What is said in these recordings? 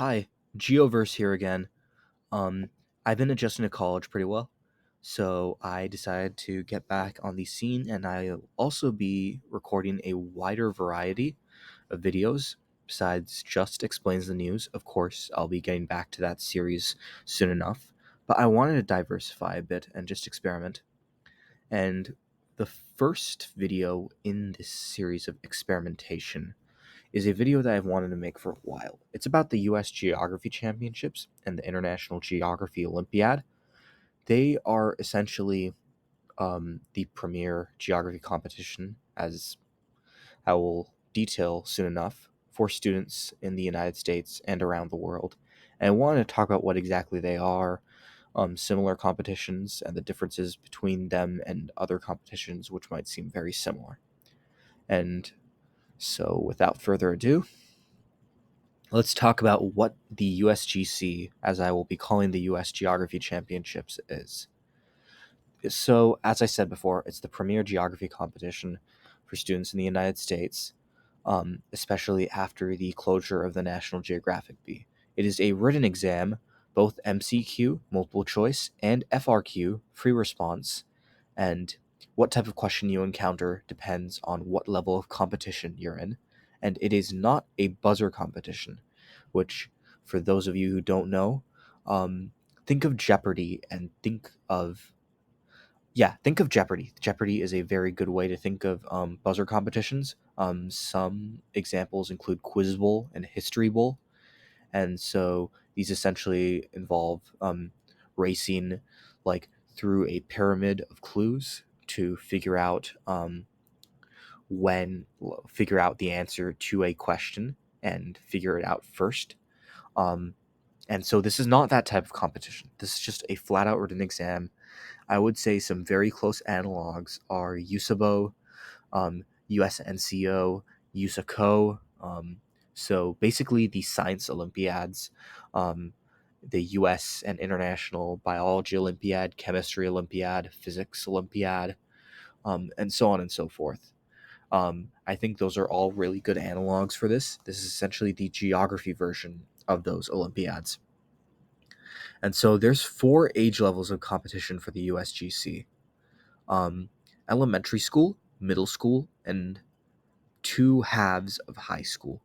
Hi, Geoverse here again. Um, I've been adjusting to college pretty well, so I decided to get back on the scene, and I'll also be recording a wider variety of videos besides just explains the news. Of course, I'll be getting back to that series soon enough, but I wanted to diversify a bit and just experiment. And the first video in this series of experimentation is a video that I've wanted to make for a while. It's about the US Geography Championships and the International Geography Olympiad. They are essentially the premier geography competition, as I will detail soon enough, for students in the United States and around the world. And I wanted to talk about what exactly they are, similar competitions, and the differences between them and other competitions, which might seem very similar. And so, without further ado, let's talk about what the USGC, as I will be calling the US Geography Championships, is. So, as I said before, it's the premier geography competition for students in the United States, especially after the closure of the National Geographic Bee. It is a written exam, both MCQ, multiple choice, and FRQ, free response, and what type of question you encounter depends on what level of competition you're in, and it is not a buzzer competition, which, for those of you who don't know, think of Jeopardy and think of Jeopardy. Jeopardy is a very good way to think of buzzer competitions. Some examples include Quiz Bowl and History Bowl, and so these essentially involve racing like through a pyramid of clues to figure out the answer to a question and figure it out first. Um, and so this is not that type of competition. This is just a flat out written exam. I would say some very close analogs are USABO, USNCO, USACO. So basically, the science Olympiads, um, the US and International Biology Olympiad, Chemistry Olympiad, Physics Olympiad, and so on and so forth. I think those are all really good analogs for this. This is essentially the geography version of those Olympiads. And so there's four age levels of competition for the USGC: um, elementary school, middle school, and two halves of high school.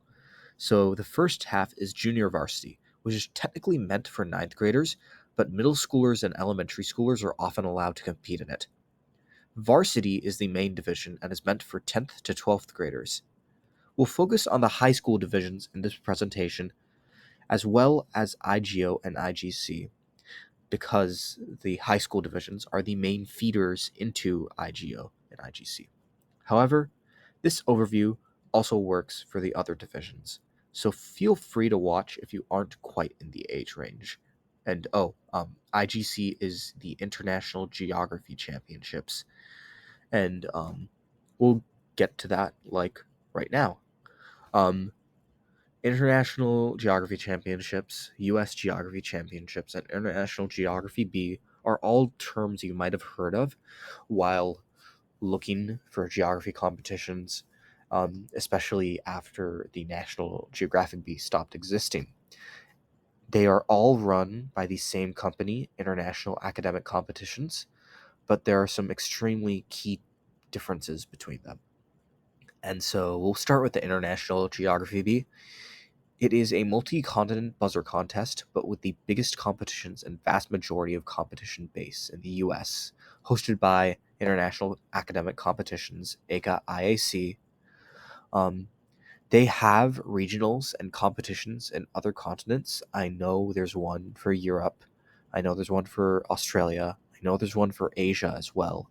So the first half is junior varsity, which is technically meant for ninth graders, but middle schoolers and elementary schoolers are often allowed to compete in it. Varsity is the main division and is meant for 10th to 12th graders. We'll focus on the high school divisions in this presentation, as well as iGEO and IGC, because the high school divisions are the main feeders into iGEO and IGC. However, this overview also works for the other divisions, so feel free to watch if you aren't quite in the age range. And IGC is the International Geography Championships, and we'll get to that like right now. Um, International Geography Championships, US Geography Championships, and International Geography B are all terms you might have heard of while looking for geography competitions, especially after the National Geographic Bee stopped existing. They are all run by the same company, International Academic Competitions, but there are some extremely key differences between them. And so we'll start with the International Geography Bee. It is a multi-continent buzzer contest, but with the biggest competitions and vast majority of competition base in the US, hosted by International Academic Competitions, aka IAC. Um, they have regionals and competitions in other continents. I know there's one for Europe. I know there's one for Australia. I know there's one for Asia as well.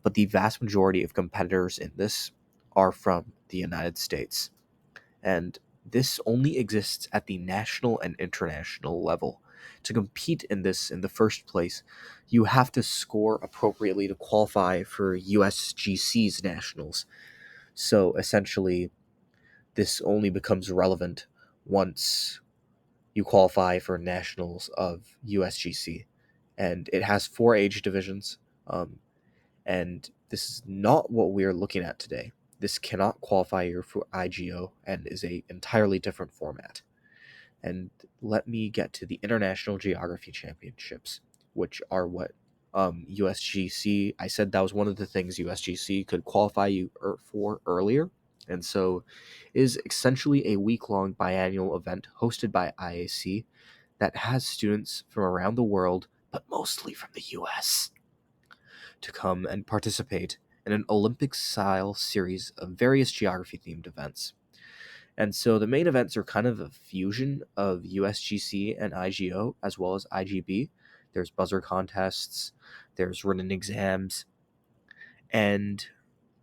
But the vast majority of competitors in this are from the United States. And this only exists at the national and international level. To compete in this in the first place, you have to score appropriately to qualify for USGC's nationals. So essentially, this only becomes relevant once you qualify for nationals of USGC. And it has four age divisions, and this is not what we're looking at today. This cannot qualify you for iGEO and is a entirely different format. And let me get to the International Geography Championships, which are what USGC. I said that was one of the things USGC could qualify you for earlier, and so is essentially a week-long biannual event hosted by IAC that has students from around the world, but mostly from the US, to come and participate in an Olympic-style series of various geography-themed events. And so the main events are kind of a fusion of USGC and iGEO as well as IGB. There's buzzer contests, there's written exams, and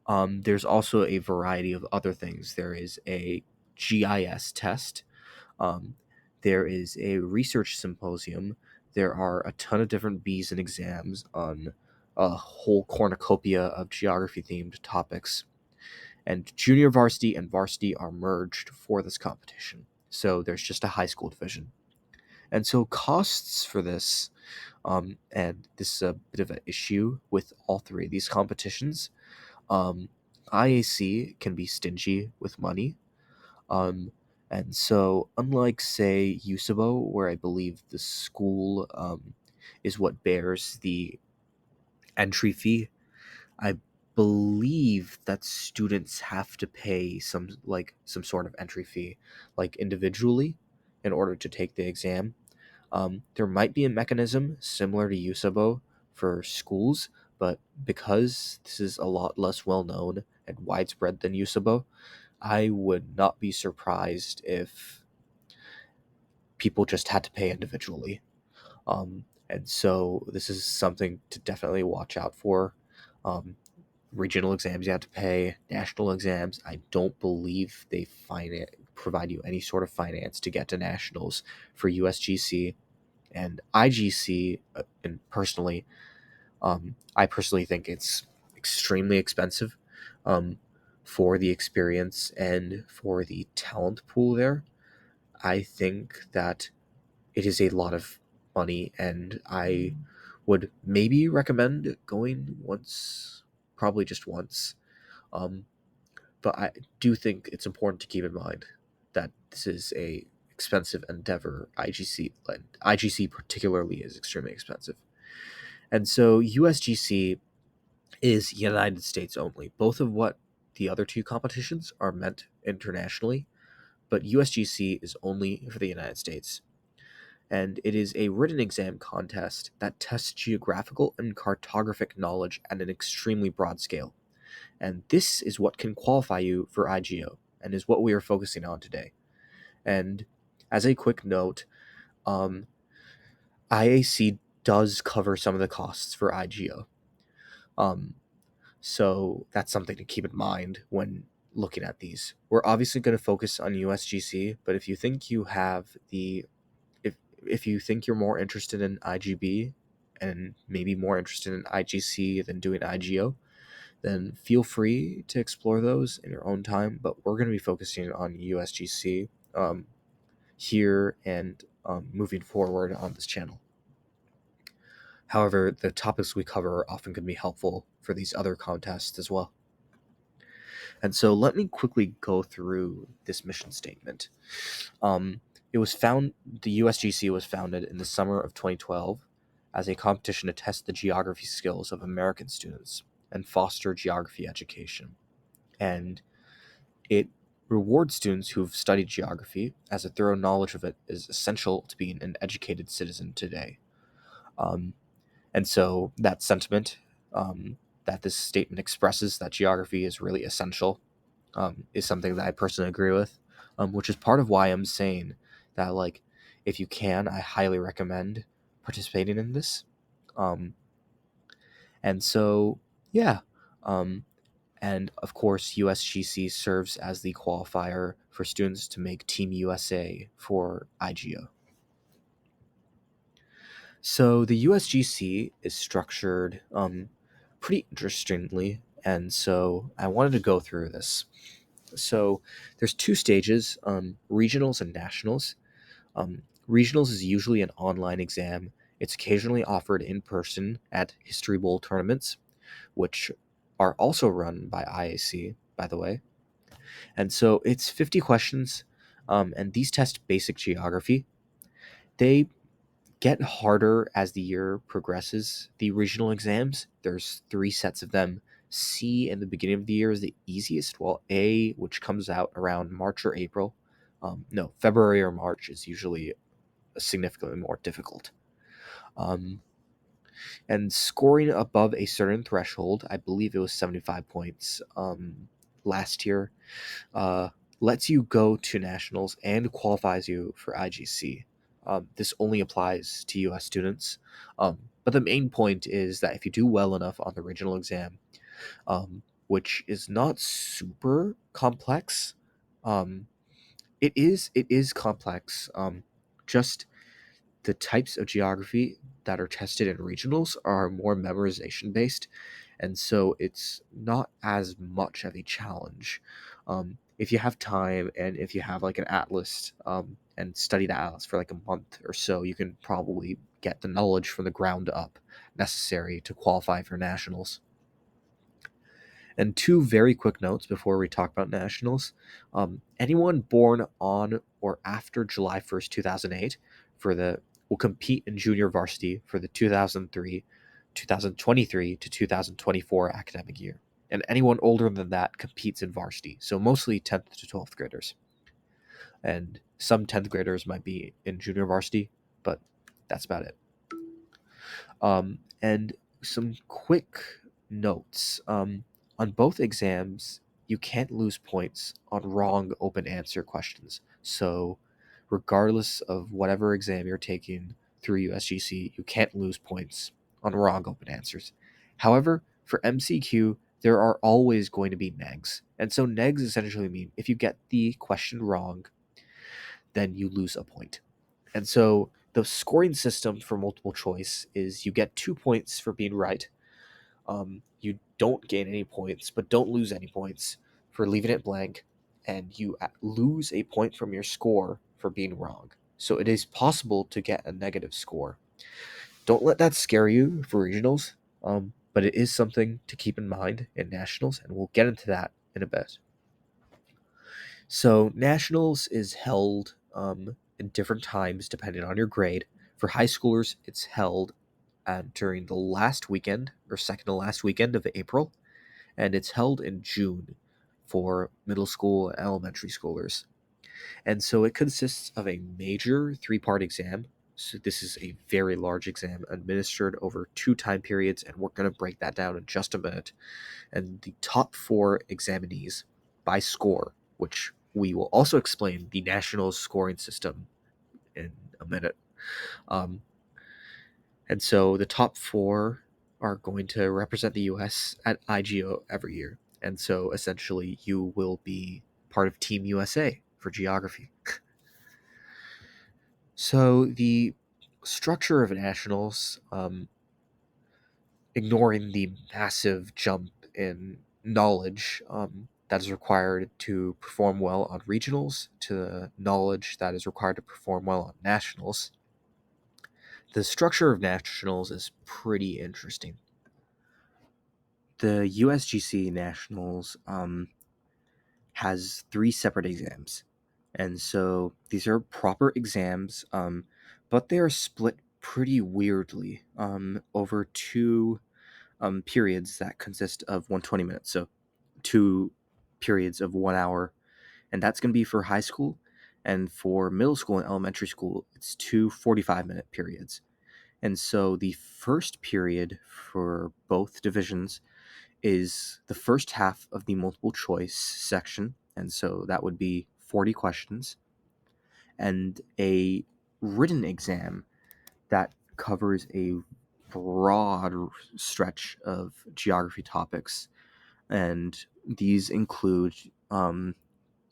there's also a variety of other things. There is a GIS test, um, there is a research symposium, there are a ton of different Bs and exams on a whole cornucopia of geography themed topics, and junior varsity and varsity are merged for this competition. So there's just a high school division. And so costs for this, and this is a bit of an issue with all three of these competitions. Um, IAC can be stingy with money. Um, and so, unlike, say, USABO, where I believe the school is what bears the entry fee, I believe that students have to pay some sort of entry fee, like individually, in order to take the exam. There might be a mechanism similar to USABO for schools, but because this is a lot less well known and widespread than USABO, I would not be surprised if people just had to pay individually. And so this is something to definitely watch out for. Um, Regional exams you have to pay. National exams, I don't believe they provide you any sort of finance to get to nationals for USGC and IGC. And personally, I personally think it's extremely expensive for the experience and for the talent pool there. I think that it is a lot of money, and I would maybe recommend going once, probably just once. Um, but I do think it's important to keep in mind that this is a expensive endeavor. IGC particularly is extremely expensive, and so USGC is United States only. Both of what the other two competitions are meant internationally, but USGC is only for the United States. And it is a written exam contest that tests geographical and cartographic knowledge at an extremely broad scale. And this is what can qualify you for iGEO, and is what we are focusing on today. And as a quick note, um, IAC does cover some of the costs for iGEO. Um, so that's something to keep in mind when looking at these. We're obviously going to focus on USGC, but if you think you have the if you think you're more interested in IGB and maybe more interested in IGC than doing iGEO, then feel free to explore those in your own time. But we're going to be focusing on USGC here and moving forward on this channel. However, the topics we cover are often going to be helpful for these other contests as well. And so let me quickly go through this mission statement. It was found The USGC was founded in the summer of 2012 as a competition to test the geography skills of American students and foster geography education. And it rewards students who've studied geography, as a thorough knowledge of it is essential to being an educated citizen today. Um, and so that sentiment, that this statement expresses, that geography is really essential, is something that I personally agree with, which is part of why I'm saying that, like, if you can, I highly recommend participating in this. Um, and so, yeah. Um, and of course, USGC serves as the qualifier for students to make Team USA for iGEO. So the USGC is structured pretty interestingly, and so I wanted to go through this. So there's two stages, regionals and nationals. Regionals is usually an online exam. It's occasionally offered in person at History Bowl tournaments, which are also run by IAC, by the way. And so it's 50 questions. And these test basic geography. They get harder as the year progresses. The regional exams, there's three sets of them. C in the beginning of the year is the easiest, while A, which comes out around March or April, no, February or March, is usually significantly more difficult. Um, and scoring above a certain threshold, I believe it was 75 points last year, uh, lets you go to nationals and qualifies you for IGC. This only applies to US students. But the main point is that if you do well enough on the regional exam, which is not super complex, um, it is complex. Just the types of geography that are tested in regionals are more memorization based, and so it's not as much of a challenge. If you have time and if you have like an atlas and study the atlas for like a month or so, you can probably get the knowledge from the ground up necessary to qualify for nationals. And two very quick notes before we talk about nationals. Anyone born on or after July 1st, 2008 for the will compete in junior varsity for the 2023 to 2024 academic year. And anyone older than that competes in varsity. So mostly 10th to 12th graders. And some 10th graders might be in junior varsity, but that's about it. And some quick notes. On both exams, you can't lose points on wrong open answer questions. So, regardless of whatever exam you're taking through USGC, you can't lose points on wrong open answers. However, for MCQ, there are always going to be negs. And so, negs essentially mean if you get the question wrong, then you lose a point. And so the scoring system for multiple choice is you get 2 points for being right. You don't gain any points, but don't lose any points for leaving it blank. And you lose a point from your score for being wrong. So it is possible to get a negative score. Don't let that scare you for regionals, but it is something to keep in mind in nationals, and we'll get into that in a bit. So nationals is held in different times depending on your grade. For high schoolers, it's held during the last weekend or second to last weekend of April, and it's held in June for middle school and elementary schoolers. And so it consists of a major three-part exam. So this is a very large exam administered over two time periods, and we're going to break that down in just a minute. And the top four examinees by score, which we will also explain the national scoring system in a minute. And so the top four are going to represent the US at iGEO every year. And so essentially you will be part of Team USA for geography. So the structure of nationals, ignoring the massive jump in knowledge that is required to perform well on regionals to the knowledge that is required to perform well on nationals. The structure of nationals is pretty interesting. The USGC nationals has three separate exams, and so these are proper exams, but they are split pretty weirdly over two periods that consist of 120 minutes. So two periods of 1 hour, and that's going to be for high school. And for middle school and elementary school, it's two 45-minute periods. And so the first period for both divisions is the first half of the multiple choice section. And so that would be 40 questions and a written exam that covers a broad stretch of geography topics. And these include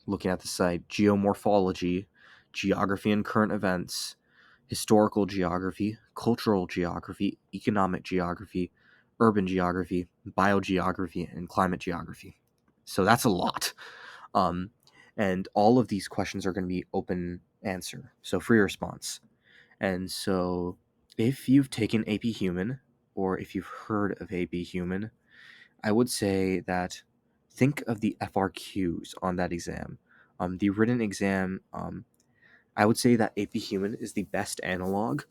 looking at the site geomorphology, geography and current events, historical geography, cultural geography, economic geography, urban geography, biogeography, and climate geography. So that's a lot. Um, and all of these questions are going to be open answer, so free response. And so if you've taken AP Human or if you've heard of AP Human, I would say that think of the FRQs on that exam. The written exam, I would say that AP Human is the best analog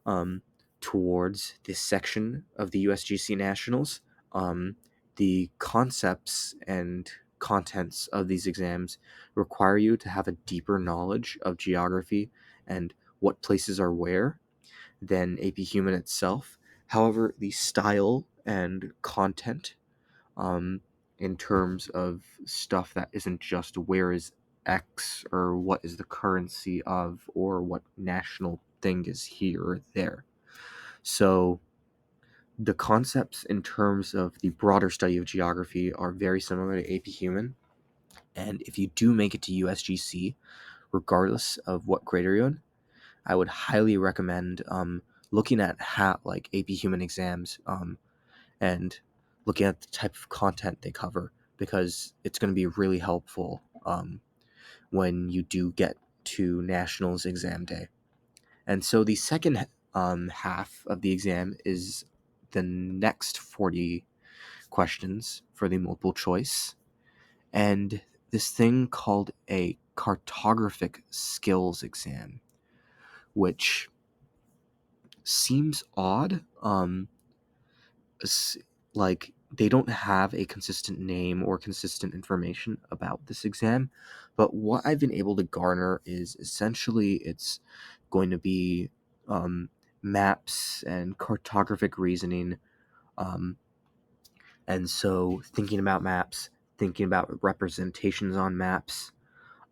um, towards this section of the USGC Nationals. Um, the concepts and contents of these exams require you to have a deeper knowledge of geography and what places are where than AP Human itself. However, the style and content, um, in terms of stuff that isn't just where is X or what is the currency of or what national thing is here or there. So the concepts in terms of the broader study of geography are very similar to AP Human. And if you do make it to USGC, regardless of what grade you're in, I would highly recommend looking at like AP Human exams and looking at the type of content they cover, because it's going to be really helpful when you do get to nationals exam day. And so the second half of the exam is the next 40 questions for the multiple choice, and this thing called a cartographic skills exam, which seems odd. Like they don't have a consistent name or consistent information about this exam, but what I've been able to garner is essentially it's going to be um, maps and cartographic reasoning, um, and so thinking about maps, thinking about representations on maps,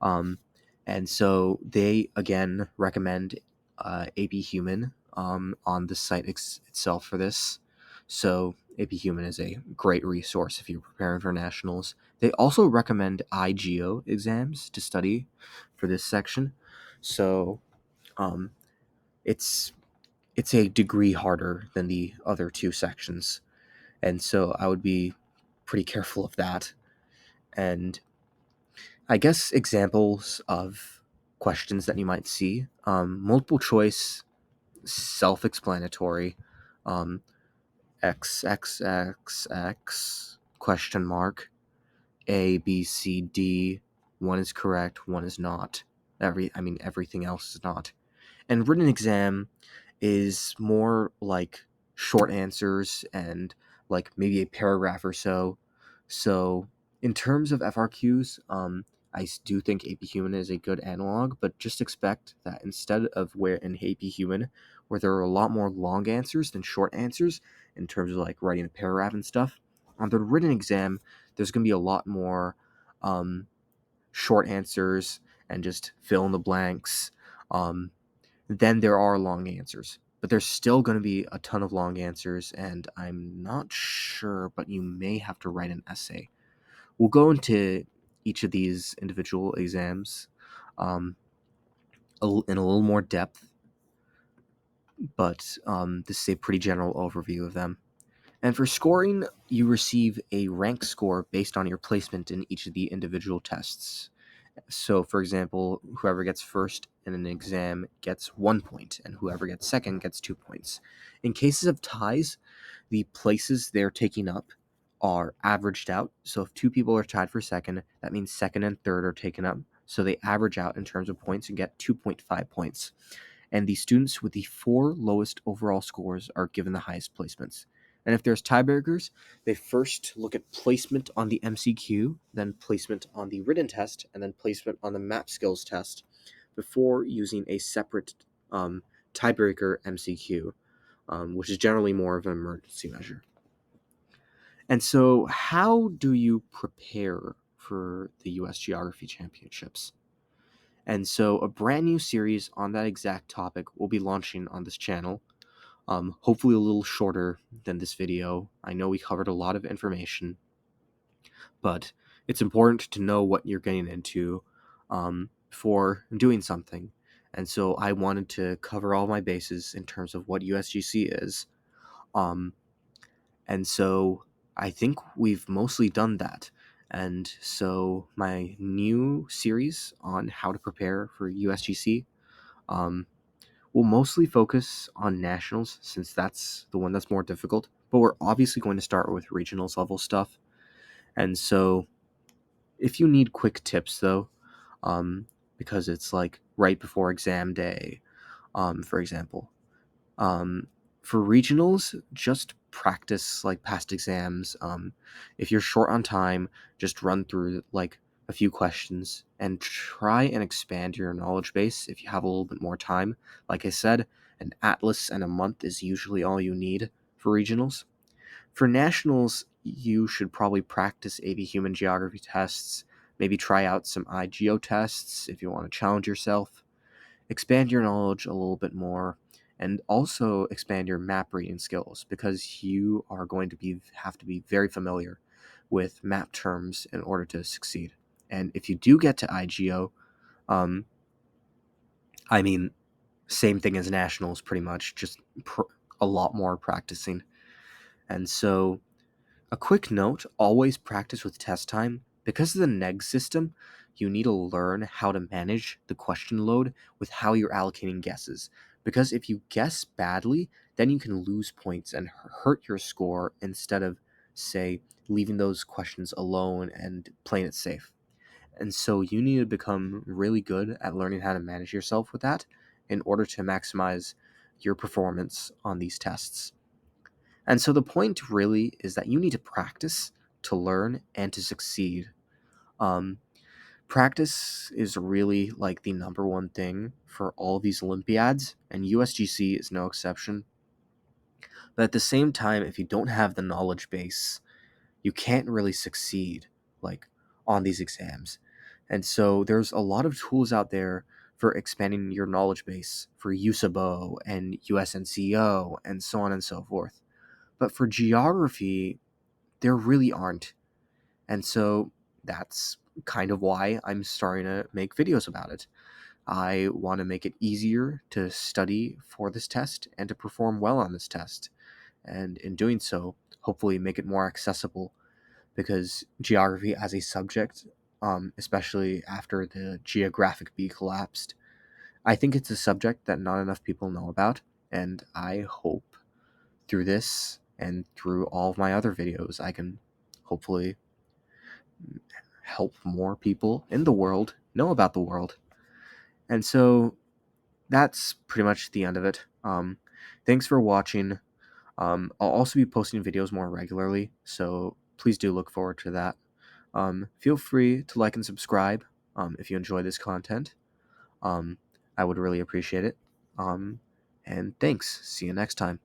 um, and so they again recommend AP Human on the site itself for this. So AP Human is a great resource if you're preparing for nationals. They also recommend iGEO exams to study for this section. So um, it's it's a degree harder than the other two sections, and so I would be pretty careful of that. And I guess examples of questions that you might see: multiple choice, self-explanatory, um, X X X X question mark, A B C D. One is correct, one is not. Everything else is not. And written exam is more like short answers and like maybe a paragraph or so. So in terms of FRQs, do think AP Human is a good analog, but just expect that instead of where in AP Human, where there are a lot more long answers than short answers in terms of like writing a paragraph and stuff, on the written exam, there's going to be a lot more um, short answers and just fill in the blanks. Then there are long answers. But there's still going to be a ton of long answers, and I'm not sure, but you may have to write an essay. We'll go into each of these individual exams um, in a little more depth, but this is a pretty general overview of them. And for scoring, you receive a rank score based on your placement in each of the individual tests. So, for example, whoever gets first in an exam gets 1 point, and whoever gets second gets 2 points. In cases of ties, the places they're taking up are averaged out. So, if two people are tied for second, that means second and third are taken up. So, they average out in terms of points and get 2.5 points. And the students with the 4 lowest overall scores are given the highest placements. And if there's tiebreakers, they first look at placement on the MCQ, then placement on the written test, and then placement on the map skills test before using a separate tiebreaker MCQ, which is generally more of an emergency measure. And so, how do you prepare for the US Geography Championships? And so, a brand new series on that exact topic will be launching on this channel. Hopefully a little shorter than this video. I know we covered a lot of information, but it's important to know what you're getting into before doing something. And so I wanted to cover all my bases in terms of what USGC is. Um, and so I think we've mostly done that. And so my new series on how to prepare for USGC um, will mostly focus on nationals, since that's the one that's more difficult, but we're obviously going to start with regionals level stuff. And so if you need quick tips though, because it's like right before exam day, for example. Um, for regionals, just practice like past exams. If you're short on time, just run through like a few questions and try and expand your knowledge base if you have a little bit more time. Like I said, an atlas and a month is usually all you need for regionals. For nationals, you should probably practice AP Human Geography tests, maybe try out some iGEO tests if you want to challenge yourself, expand your knowledge a little bit more, and also expand your map reading skills because you are going to have to be very familiar with map terms in order to succeed. And if you do get to iGEO, um, I mean, same thing as nationals, pretty much, just a lot more practicing. And so a quick note, always practice with test time. Because of the neg system, you need to learn how to manage the question load with how you're allocating guesses. Because if you guess badly, then you can lose points and hurt your score instead of, say, leaving those questions alone and playing it safe. And so you need to become really good at learning how to manage yourself with that in order to maximize your performance on these tests. And so the point really is that you need to practice to learn and to succeed. Um, Practice is really like the number one thing for all these Olympiads, and USGC is no exception. But at the same time, if you don't have the knowledge base, you can't really succeed like on these exams. And so there's a lot of tools out there for expanding your knowledge base for USABO and USNCO and so on and so forth. But for geography, there really aren't. And so that's kind of why I'm starting to make videos about it. I want to make it easier to study for this test and to perform well on this test. And in doing so, hopefully make it more accessible because geography as a subject, especially after the geographic bee collapsed, I think it's a subject that not enough people know about. And I hope through this and through all of my other videos, I can hopefully help more people in the world know about the world. And so that's pretty much the end of it. Thanks for watching. I'll also be posting videos more regularly, so please do look forward to that. Feel free to like and subscribe if you enjoy this content. I would really appreciate it. And thanks. See you next time.